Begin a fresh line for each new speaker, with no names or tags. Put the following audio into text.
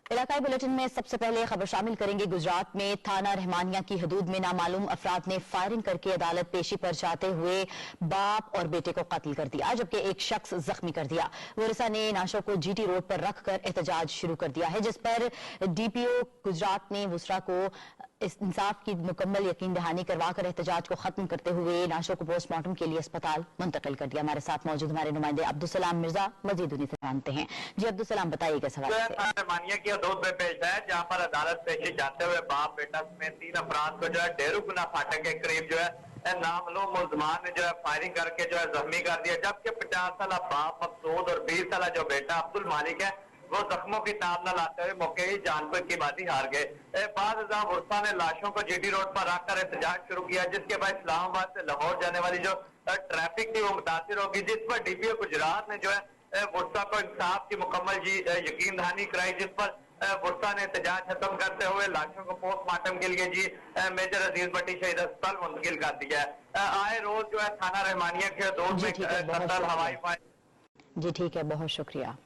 इलाकाई bulletin में सबसे पहले खबर शामिल करेंगे। गुजरात में थाना रहमानिया की हदूद में नामालूम अफराद ने फायरिंग करके अदालत पेशी पर जाते हुए बाप और बेटे को कत्ल कर दिया, जबकि एक शख्स जख्मी कर दिया। वरिसा ने नाशों को जीटी रोड पर रखकर एहतजाज शुरू कर दिया है, जिस पर डीपीओ गुजरात ने वुसरा को इंसाफ की मुकम्मल यकीन दहानी करवाकर एहतजाज को खत्म करते हुए नाशों को पोस्टमार्टम के लिए अस्पताल मुंतकिल कर दिया। हमारे साथ मौजूद हमारे नुमाइंदे अब्दुल मिर्जा मजीद उन्हीं से जानते हैं। जी अब्दुल सलाम, बताइएगा सवाल
रहमानिया की हदूद में पेश है, जहाँ पर अदालत पेशी जाते हुए बाप बेटा समेत 3 अफराद को जो है डेरूगुना फाटक के करीब जो है नामलो मुल्जमान ने जो है फायरिंग करके जो है जख्मी कर दिया, जबकि 50 साल बाप मकसूद और 20 साल जो बेटा अब्दुल मालिक है वो जख्मों की ताब न लाते हुए मौके ही जान की बाजी हार गए। बाद वुरसा ने लाशों को जीटी रोड पर रखकर एहतजाज शुरू किया, जिसके बाद इस्लामाबाद से लाहौर जाने वाली जो ट्रैफिक थी वो मुतासिर होगी, जिस पर डीपीओ गुजरात ने जो है वुरसा को इंसाफ की मुकम्मल यकीन दहानी कराई, जिस पर वुरसा ने एहतजाज खत्म करते हुए लाशों को पोस्टमार्टम के लिए मेजर अजीज भट्टी शहीद अस्पताल मुंतकिल कर दिया है। आए रोज जो है थाना रहमानिया के हदूद में कत्ल हवाई
जी ठीक है, बहुत शुक्रिया।